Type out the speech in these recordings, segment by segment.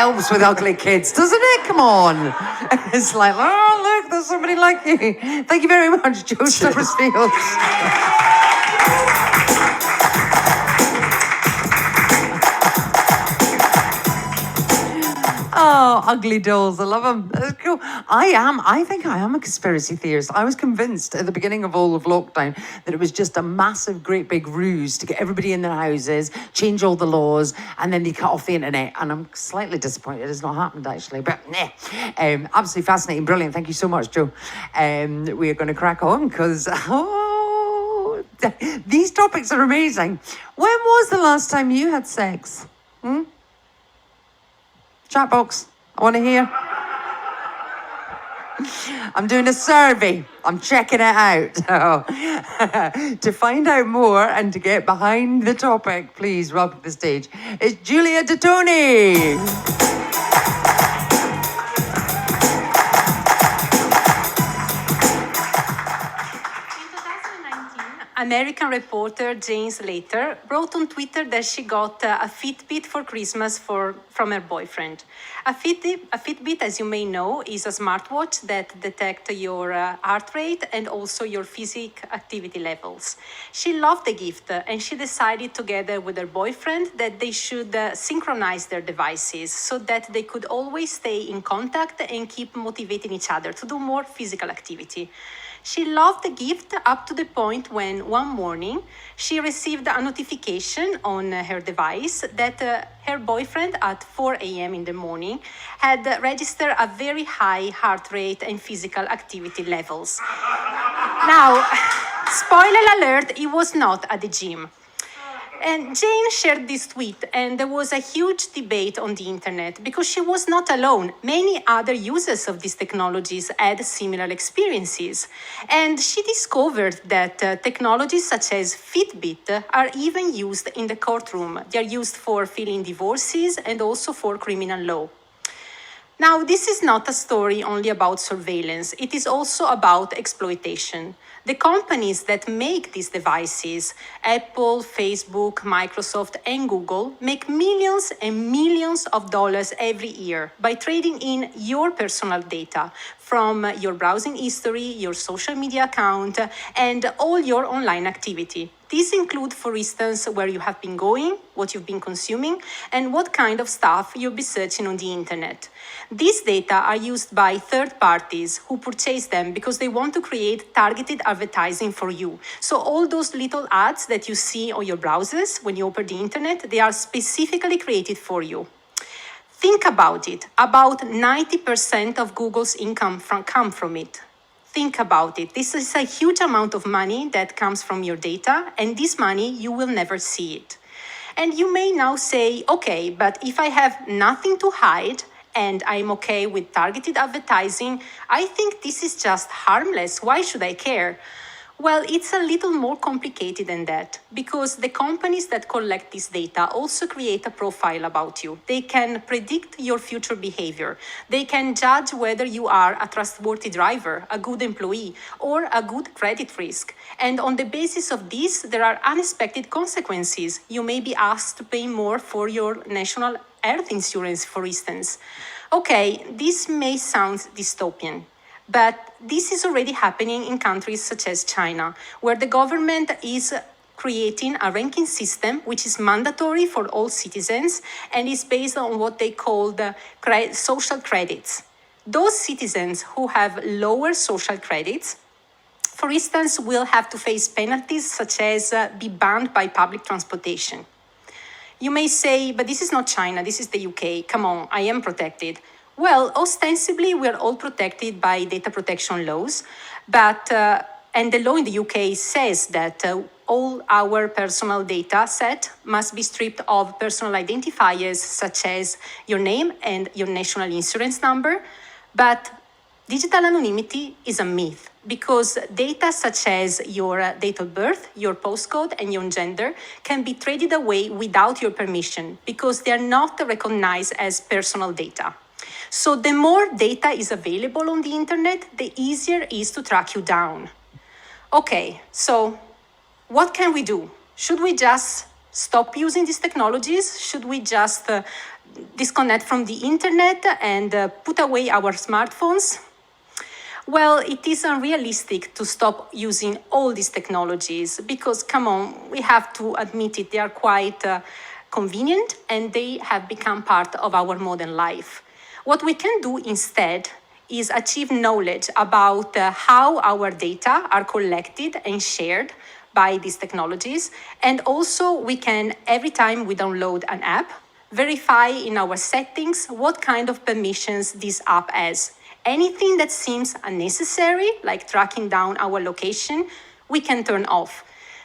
helps with ugly kids, doesn't it? Come on. It's like, oh, look, there's somebody like you. Thank you very much, Joe Summersfield. Oh, ugly dolls. I love them. That's cool. I think I am a conspiracy theorist. I was convinced at the beginning of all of lockdown that it was just a massive, great big ruse to get everybody in their houses, change all the laws, and then they cut off the internet. And I'm slightly disappointed it's not happened, actually. But, absolutely fascinating. Brilliant. Thank you so much, Joe. We are going to crack on because, these topics are amazing. When was the last time you had sex? Chat box, I want to hear. I'm doing a survey. I'm checking it out. To find out more and to get behind the topic, please welcome to the stage. It's Giulia De Togni. American reporter Jane Slater wrote on Twitter that she got a Fitbit for Christmas from her boyfriend. A Fitbit, as you may know, is a smartwatch that detects your heart rate and also your physical activity levels. She loved the gift and she decided together with her boyfriend that they should synchronize their devices so that they could always stay in contact and keep motivating each other to do more physical activity. She loved the gift up to the point when one morning she received a notification on her device that her boyfriend at 4 a.m. in the morning had registered a very high heart rate and physical activity levels. Now, spoiler alert, he was not at the gym. And Jane shared this tweet, and there was a huge debate on the internet because she was not alone. Many other users of these technologies had similar experiences. And she discovered that technologies such as Fitbit are even used in the courtroom. They are used for filing divorces and also for criminal law. Now, this is not a story only about surveillance. It is also about exploitation. The companies that make these devices, Apple, Facebook, Microsoft, and Google, make millions and millions of dollars every year by trading in your personal data from your browsing history, your social media account, and all your online activity. These include, for instance, where you have been going, what you've been consuming, and what kind of stuff you'll be searching on the internet. These data are used by third parties who purchase them because they want to create targeted advertising for you. So all those little ads that you see on your browsers when you open the internet, they are specifically created for you. Think about it. About 90% of Google's income come from it. Think about it. This is a huge amount of money that comes from your data, and this money, you will never see it. And you may now say, okay, but if I have nothing to hide and I'm okay with targeted advertising, I think this is just harmless. Why should I care? Well, it's a little more complicated than that, because the companies that collect this data also create a profile about you. They can predict your future behavior. They can judge whether you are a trustworthy driver, a good employee, or a good credit risk. And on the basis of this, there are unexpected consequences. You may be asked to pay more for your national health insurance, for instance. Okay, this may sound dystopian, but this is already happening in countries such as China, where the government is creating a ranking system which is mandatory for all citizens and is based on what they call the social credits. Those citizens who have lower social credits, for instance, will have to face penalties such as be banned by public transportation. You may say, but this is not China, this is the UK. Come on, I am protected. Well, ostensibly, we are all protected by data protection laws, but and the law in the UK says that all our personal data set must be stripped of personal identifiers such as your name and your national insurance number. But digital anonymity is a myth because data such as your date of birth, your postcode, and your gender can be traded away without your permission because they are not recognized as personal data. So the more data is available on the internet, the easier it is to track you down. Okay, so what can we do? Should we just stop using these technologies? Should we just disconnect from the internet and put away our smartphones? Well, it is unrealistic to stop using all these technologies because, come on, we have to admit it, they are quite convenient and they have become part of our modern life. What we can do instead is achieve knowledge about how our data are collected and shared by these technologies. And also we can, every time we download an app, verify in our settings what kind of permissions this app has. Anything that seems unnecessary, like tracking down our location, we can turn off.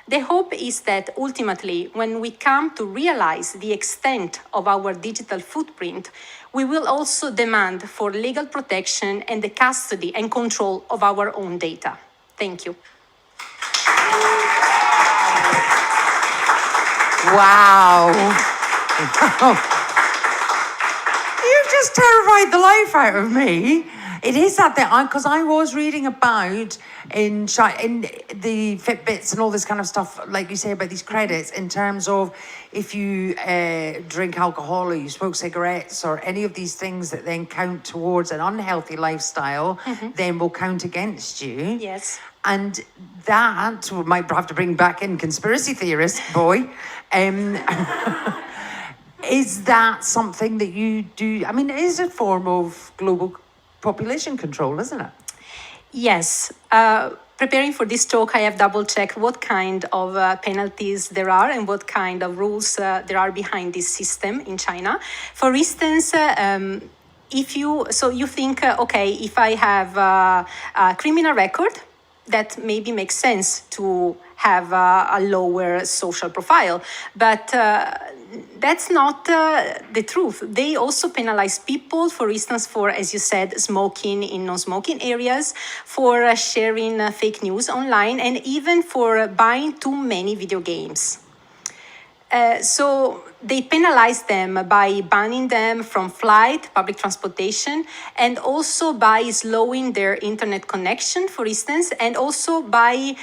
The hope is that ultimately, when we come to realize the extent of our digital footprint, we will also demand for legal protection and the custody and control of our own data. Thank you. Wow. You've just terrified the life out of me. It is that thing, because I was reading about in the Fitbits and all this kind of stuff, like you say about these credits, in terms of if you drink alcohol or you smoke cigarettes or any of these things that then count towards an unhealthy lifestyle, then will count against you. Yes. And that, we might have to bring back in conspiracy theorist boy. Is that something that you do? I mean, it is a form of global population control, isn't it? Yes. Preparing for this talk, I have double-checked what kind of penalties there are and what kind of rules there are behind this system in China. For instance, if you think, okay, if I have a criminal record, that maybe makes sense to have a lower social profile. But that's not the truth. They also penalize people, for instance, for, as you said, smoking in non-smoking areas, for sharing fake news online, and even for buying too many video games. So they penalize them by banning them from flight, public transportation, and also by slowing their internet connection, for instance, and also by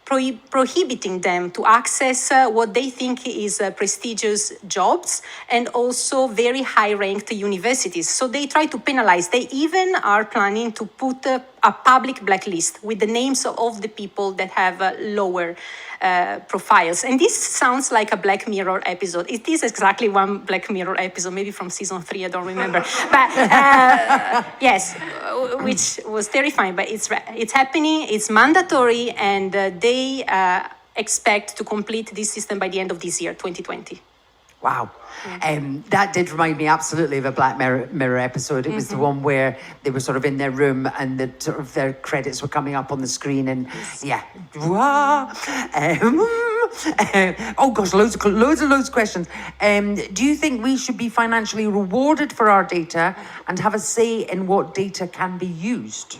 prohibiting them to access what they think is prestigious jobs and also very high-ranked universities. So they try to penalize. They even are planning to put a public blacklist with the names of all the people that have lower profiles. And this sounds like a Black Mirror episode. It is exactly one Black Mirror episode, maybe from season 3, I don't remember. But yes, which was terrifying, but it's happening, it's mandatory, and they expect to complete this system by the end of this year, 2020. Wow. That did remind me absolutely of a Black Mirror episode. It was the one where they were sort of in their room and the sort of their credits were coming up on the screen, and yeah. Oh gosh, loads of questions. Do you think we should be financially rewarded for our data and have a say in what data can be used?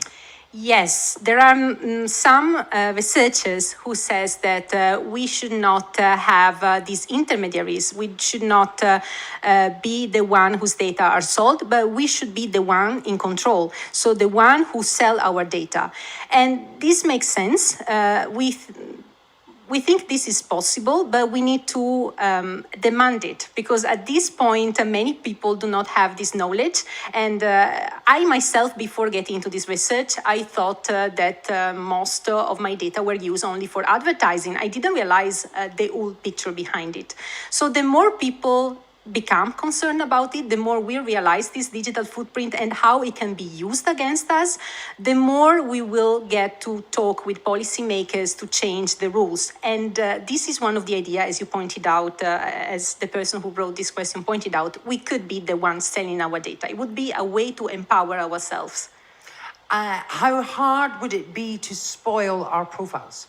Yes, there are some researchers who says that we should not have these intermediaries. We should not be the one whose data are sold, but we should be the one in control. So the one who sell our data. And this makes sense. We think this is possible, but we need to demand it, because at this point, many people do not have this knowledge. And I myself, before getting into this research, I thought that most of my data were used only for advertising. I didn't realize the whole picture behind it. So the more people become concerned about it, the more we realize this digital footprint and how it can be used against us, the more we will get to talk with policymakers to change the rules. And this is one of the ideas, as you pointed out, as the person who wrote this question pointed out, we could be the ones selling our data. It would be a way to empower ourselves. How hard would it be to spoil our profiles?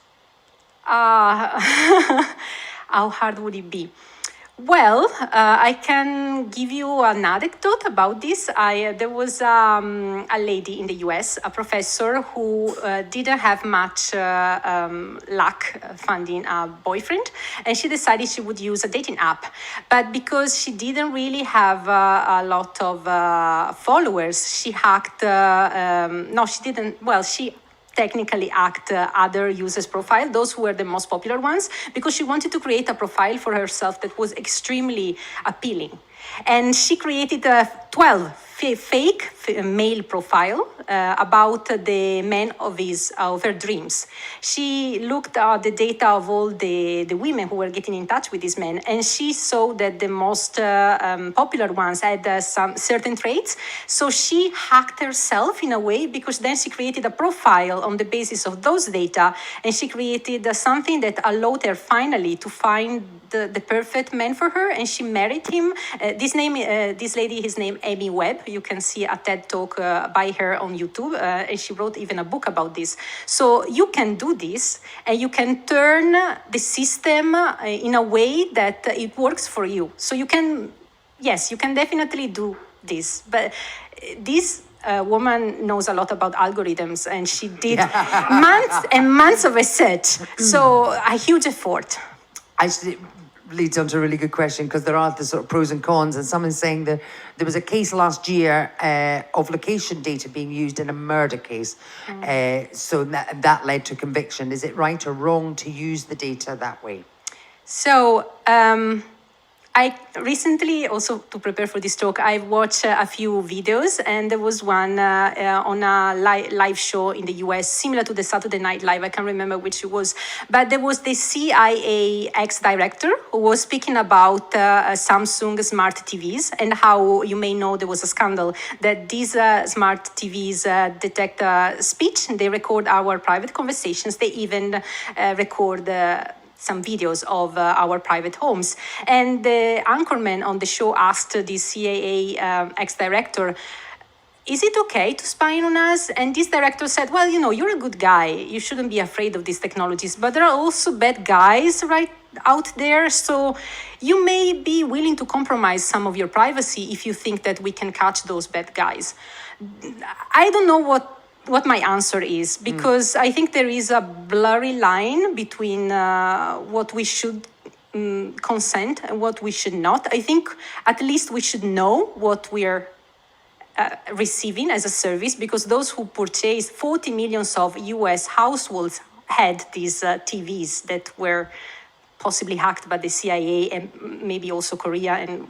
How hard would it be? Well, I can give you an anecdote about this. There was a lady in the US, a professor, who didn't have much luck finding a boyfriend, and she decided she would use a dating app. But because she didn't really have a lot of followers, she hacked, she technically hacked other users' profile, those who were the most popular ones, because she wanted to create a profile for herself that was extremely appealing. And she created 12 fake male profile about the men of her dreams. She looked at the data of all the women who were getting in touch with these men, and she saw that the most popular ones had some certain traits. So she hacked herself in a way, because then she created a profile on the basis of those data, and she created something that allowed her finally to find the perfect man for her, and she married him. This lady, his name Amy Webb. You can see a TED talk by her on YouTube, and she wrote even a book about this. So you can do this, and you can turn the system in a way that it works for you. So you can definitely do this. But this woman knows a lot about algorithms, and she did months and months of research. So a huge effort. Actually, leads on to a really good question, because there are the sort of pros and cons, and someone's saying that there was a case last year of location data being used in a murder case. So that led to conviction. Is it right or wrong to use the data that way? So I recently, also to prepare for this talk, I've watched a few videos, and there was one on a live show in the US, similar to the Saturday Night Live. I can't remember which it was, but there was the CIA ex-director who was speaking about Samsung smart TVs, and how, you may know, there was a scandal that these smart TVs detect speech. They record our private conversations. They even record some videos of our private homes. And the anchorman on the show asked the CIA ex-director, is it okay to spy on us? And this director said, well, you're a good guy. You shouldn't be afraid of these technologies. But there are also bad guys right out there. So you may be willing to compromise some of your privacy if you think that we can catch those bad guys. I don't know what my answer is, because I think there is a blurry line between what we should consent and what we should not. I think at least we should know what we're receiving as a service, because those who purchased 40 million of US households had these TVs that were possibly hacked by the CIA and maybe also Korea, and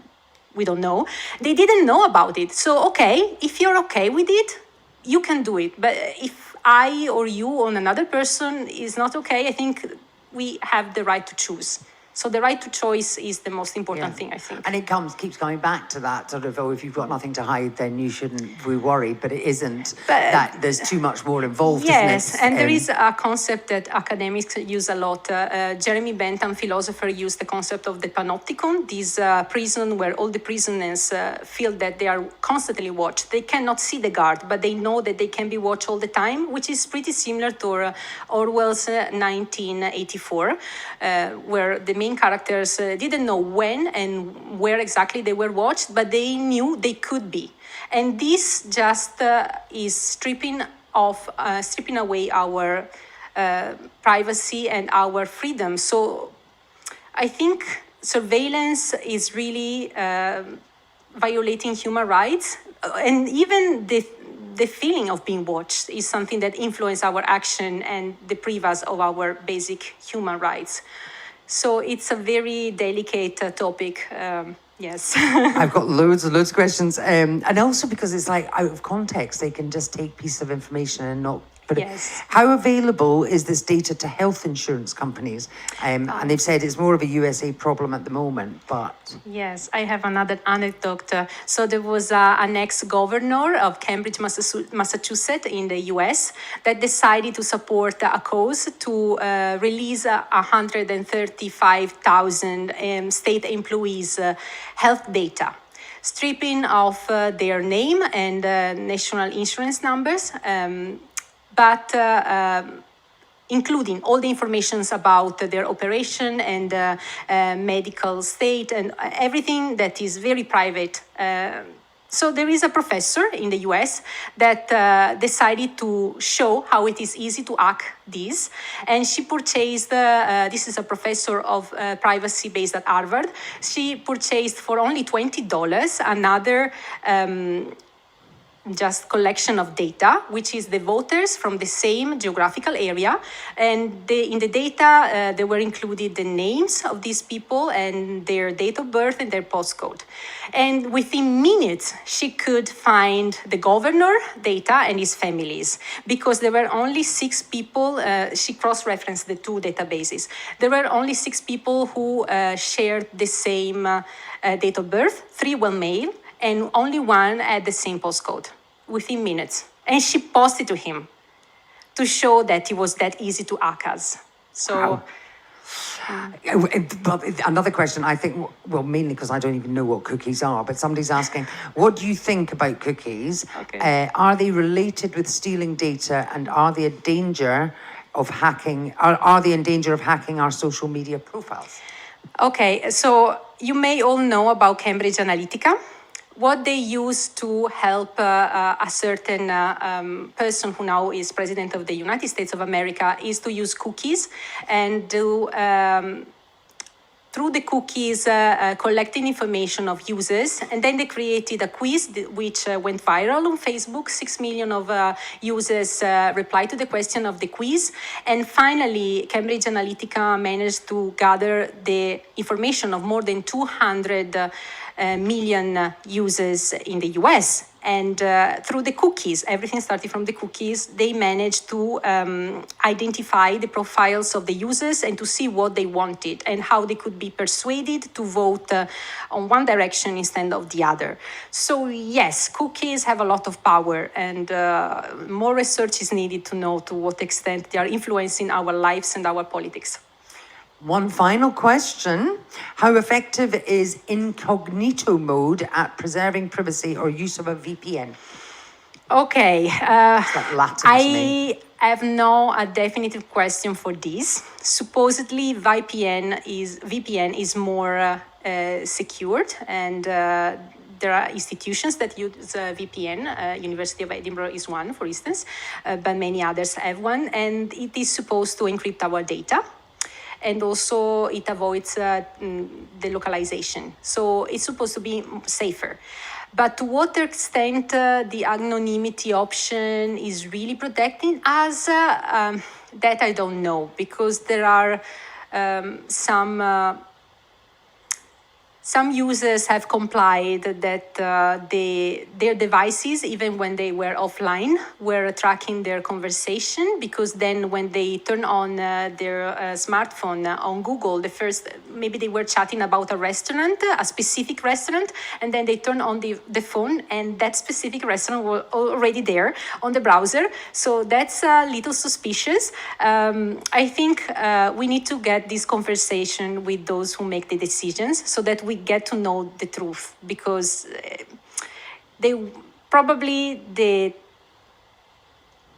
we don't know. They didn't know about it. So, okay, if you're okay with it, you can do it. But if I or you or another person is not okay, I think we have the right to choose. So the right to choice is the most important thing, I think. And it keeps coming back to that sort of, if you've got nothing to hide, then you shouldn't be worried. But it isn't. That there's too much more involved, yes, isn't it? And there is a concept that academics use a lot. Jeremy Bentham, philosopher, used the concept of the panopticon, this prison where all the prisoners feel that they are constantly watched. They cannot see the guard, but they know that they can be watched all the time, which is pretty similar to Orwell's 1984, where the main characters didn't know when and where exactly they were watched, but they knew they could be. And this just is stripping away our privacy and our freedom. So I think surveillance is really violating human rights, and even the feeling of being watched is something that influences our action and deprives us of our basic human rights. So it's a very delicate topic. Yes. I've got loads of questions. And also because it's like out of context, they can just take pieces of information and not. But yes. How available is this data to health insurance companies? And they've said it's more of a USA problem at the moment, but... Yes, I have another anecdote. So there was an ex-governor of Cambridge, Massachusetts in the US that decided to support a cause to release 135,000 state employees' health data, stripping off their name and national insurance numbers, but including all the information about their operation and medical state and everything that is very private. So there is a professor in the US that decided to show how it is easy to hack this. And she purchased, this is a professor of privacy based at Harvard. She purchased for only $20 another just collection of data, which is the voters from the same geographical area. And in the data, there were included the names of these people and their date of birth and their postcode. And within minutes, she could find the governor data and his families, because there were only 6 people. She cross-referenced the 2 databases. There were only 6 people who shared the same date of birth. 3 were male, and only 1 had the same postcode within minutes. And she posted to him to show that it was that easy to hack us. So. Well, another question, I think, well, mainly because I don't even know what cookies are, but somebody's asking, what do you think about cookies? Okay. Are they related with stealing data, and are they a danger of hacking? Are they in danger of hacking our social media profiles? Okay, so you may all know about Cambridge Analytica. What they use to help a certain person who now is president of the United States of America is to use cookies and do, through the cookies, collecting information of users. And then they created a quiz which went viral on Facebook. 6 million of users replied to the question of the quiz. And finally, Cambridge Analytica managed to gather the information of more than 200 million users in the US. And through the cookies, everything started from the cookies, they managed to identify the profiles of the users and to see what they wanted and how they could be persuaded to vote on one direction instead of the other. So yes, cookies have a lot of power, and more research is needed to know to what extent they are influencing our lives and our politics. One final question. How effective is incognito mode at preserving privacy or use of a VPN? Okay. It's like Latin to me. I have no definitive question for this. Supposedly, VPN is more secured, and there are institutions that use VPN. University of Edinburgh is one, for instance, but many others have one, and it is supposed to encrypt our data. And also it avoids the localization. So it's supposed to be safer. But to what extent the anonymity option is really protecting us, that I don't know, because there are some users have complied that their devices, even when they were offline, were tracking their conversation, because then when they turn on their smartphone on Google, maybe they were chatting about a restaurant, a specific restaurant, and then they turn on the phone, and that specific restaurant was already there on the browser. So that's a little suspicious. I think we need to get this conversation with those who make the decisions so that we get to know the truth, because the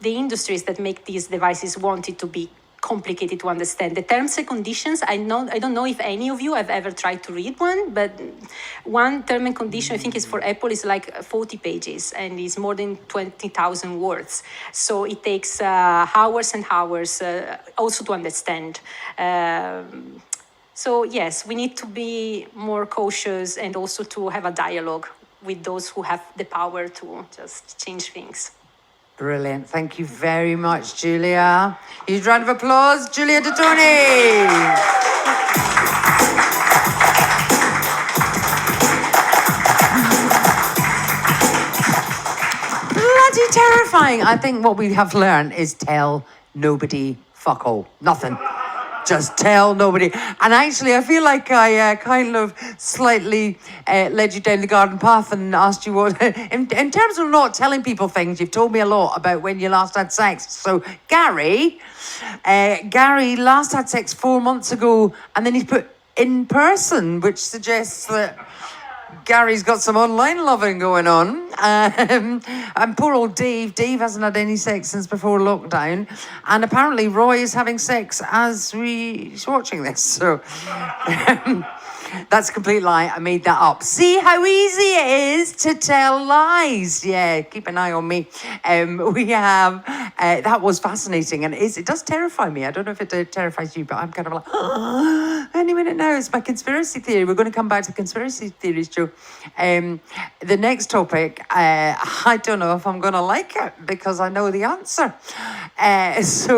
industries that make these devices want it to be complicated to understand. The terms and conditions, I don't know if any of you have ever tried to read one, but one term and condition, I think is for Apple, is like 40 pages and is more than 20,000 words. So it takes hours and hours also to understand. So yes, we need to be more cautious and also to have a dialogue with those who have the power to just change things. Brilliant. Thank you very much, Giulia. Huge round of applause, Giulia De Togni. Bloody terrifying. I think what we have learned is tell nobody fuck all. Nothing. Just tell nobody. And actually, I feel like I kind of slightly led you down the garden path and asked you what... in terms of not telling people things, you've told me a lot about when you last had sex. So Gary last had sex 4 months ago, and then he's put in person, which suggests that Gary's got some online loving going on. And poor old Dave hasn't had any sex since before lockdown. And apparently Roy is having sex as he's watching this. So that's a complete lie. I made that up. See how easy it is to tell lies. Yeah, keep an eye on me. We have, that was fascinating. And it does terrify me. I don't know if it terrifies you, but I'm kind of like, Any minute now. It's my conspiracy theory. We're going to come back to conspiracy theories, Joe. The next topic, I don't know if I'm going to like it because I know the answer. So